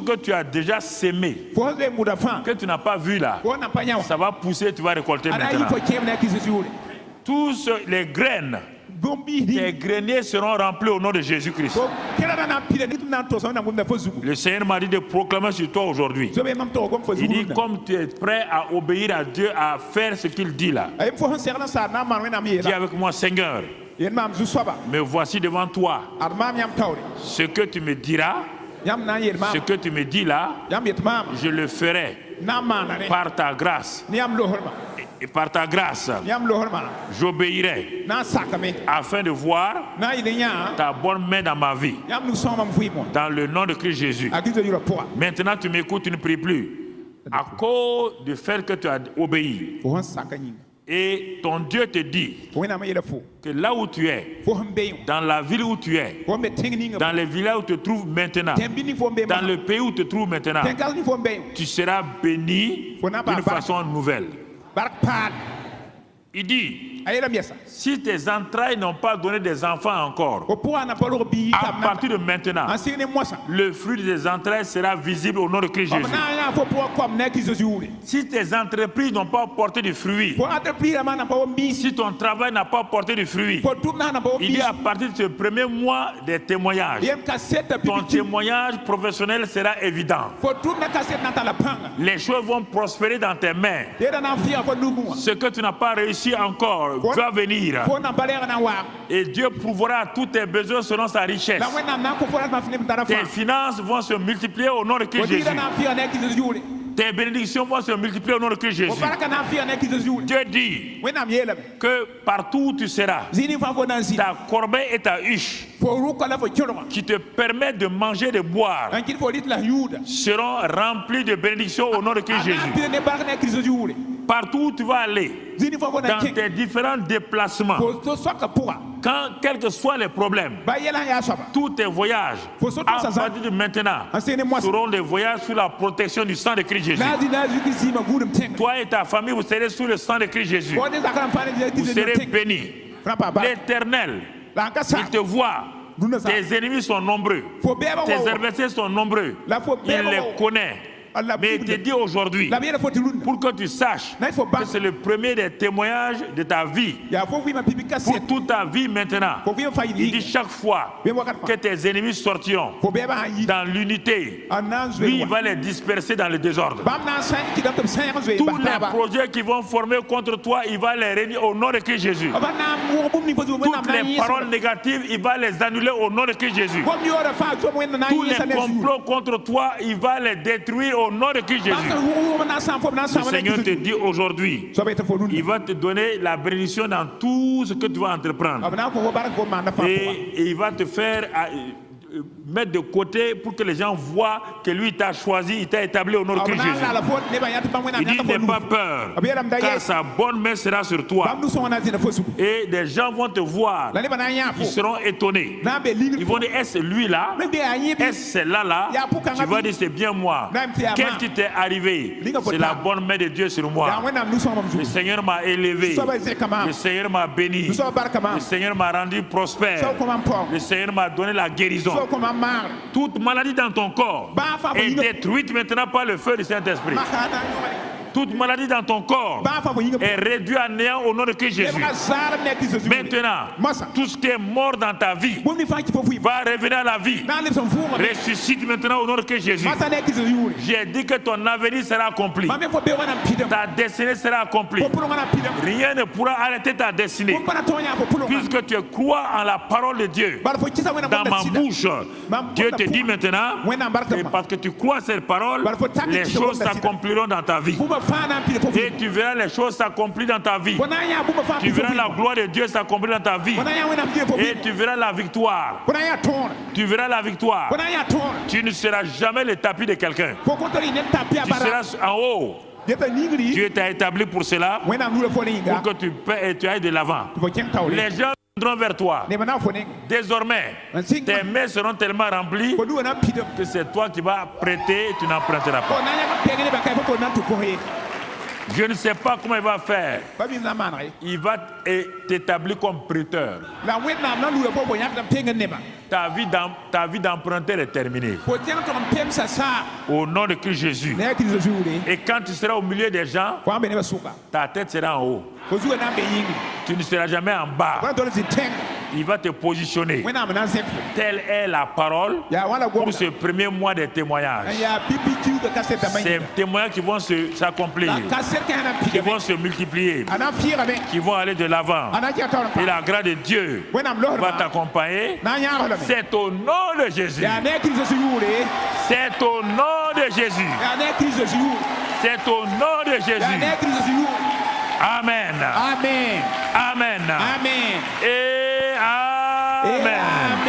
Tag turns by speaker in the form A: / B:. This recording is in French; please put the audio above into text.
A: ce que tu as déjà sémé, que tu n'as pas vu là, ça va pousser, tu vas récolter maintenant. Tous les graines, tes greniers seront remplis au nom de Jésus-Christ. Le Seigneur m'a dit de proclamer sur toi aujourd'hui. Il dit, comme tu es prêt à obéir à Dieu, à faire ce qu'il dit là. Dis avec moi, Seigneur, me voici devant toi. Ce que tu me diras, ce que tu me dis là, je le ferai par ta grâce. Et par ta grâce, j'obéirai afin de voir ta bonne main dans ma vie. Dans le nom de Christ Jésus. Maintenant, tu m'écoutes, tu ne pries plus. À cause du fait que tu as obéi. Et ton Dieu te dit que là où tu es, dans la ville où tu es, dans les villages où tu te trouves maintenant, dans le pays où tu te trouves maintenant, tu seras béni d'une façon nouvelle. Il dit, si tes entrailles n'ont pas donné des enfants encore, à partir de maintenant, le fruit des entrailles sera visible au nom de Christ Jésus. Si tes entreprises n'ont pas porté de fruits, si ton travail n'a pas porté de fruits, il dit à partir de ce premier mois des témoignages, ton témoignage professionnel sera évident. Les choses vont prospérer dans tes mains. Ce que tu n'as pas réussi encore va venir. Et Dieu pourvoira tous tes besoins selon sa richesse. Tes finances vont se multiplier au nom de Christ Jésus. Tes bénédictions vont se multiplier au nom de Christ Jésus. Dieu dit que partout où tu seras, ta corbeille et ta huche qui te permettent de manger et de boire seront remplis de bénédictions au nom de Christ Jésus. Partout où tu vas aller, dans tes différents déplacements, quels que soient les problèmes, tous tes voyages, à partir de maintenant, seront des voyages sous la protection du sang de Christ Jésus. Toi et ta famille, vous serez sous le sang de Christ Jésus. Vous serez bénis. L'Éternel, il te voit. Tes ennemis sont nombreux. Tes adversaires sont nombreux. Il les connaît. Mais il te dit aujourd'hui, pour que tu saches que c'est le premier des témoignages de ta vie, pour toute ta vie maintenant. Il dit chaque fois que tes ennemis sortiront dans l'unité, lui il va les disperser dans le désordre. Tous les projets qui vont former contre toi, il va les réunir au nom de Christ Jésus. Toutes les paroles négatives, il va les annuler au nom de Christ Jésus. Tous les complots contre toi, il va les détruire au nom de Christ Jésus. Le Seigneur te dit aujourd'hui, il va te donner la bénédiction dans tout ce que tu vas entreprendre. Et il va te faire mettre de côté pour que les gens voient que lui t'a choisi, il t'a établi au nom de Christ Jésus. Il dit n'aie pas peur, car sa bonne main sera sur toi. Et des gens vont te voir, ils seront étonnés. Ils vont dire est-ce lui là, est-ce celle-là là? Tu vas dire c'est bien moi. Qu'est-ce qui t'est arrivé? C'est la bonne main de Dieu sur moi. Le Seigneur m'a élevé, le Seigneur m'a béni, le Seigneur m'a rendu prospère, le Seigneur m'a donné la guérison. Toute maladie dans ton corps est détruite maintenant par le feu du Saint-Esprit. Toute maladie dans ton corps est réduite à néant au nom de Christ Jésus. Maintenant, tout ce qui est mort dans ta vie va revenir à la vie. Ressuscite maintenant au nom de Christ Jésus. J'ai dit que ton avenir sera accompli. Ta destinée sera accomplie. Rien ne pourra arrêter ta destinée. Puisque tu crois en la parole de Dieu dans ma bouche, Dieu te dit maintenant, et parce que tu crois cette parole, les choses s'accompliront dans ta vie. Et tu verras les choses s'accomplir dans ta vie. Tu verras la gloire de Dieu s'accomplir dans ta vie. Et tu verras la victoire. Tu verras la victoire. Tu ne seras jamais le tapis de quelqu'un. Tu seras en haut. Dieu t'a établi pour cela, pour que tu ailles de l'avant. Les gens viendront vers toi. Désormais, tes mains seront tellement remplies que c'est toi qui vas prêter et tu n'emprunteras pas. Je ne sais pas comment il va faire. Il va t'établir comme prêteur. Ta vie d'emprunteur est terminée. Au nom de Christ Jésus. Et quand tu seras au milieu des gens, ta tête sera en haut. Tu ne seras jamais en bas. Il va te positionner. Telle est la parole pour ce premier mois de témoignage. Ces témoignages qui vont s'accomplir, qui vont se multiplier, qui vont aller de l'avant. Et la grâce de Dieu va t'accompagner. C'est au nom de Jésus. C'est au nom de Jésus. C'est au nom de Jésus. Amen.
B: Amen.
A: Amen.
B: Amen.
A: Et Amen.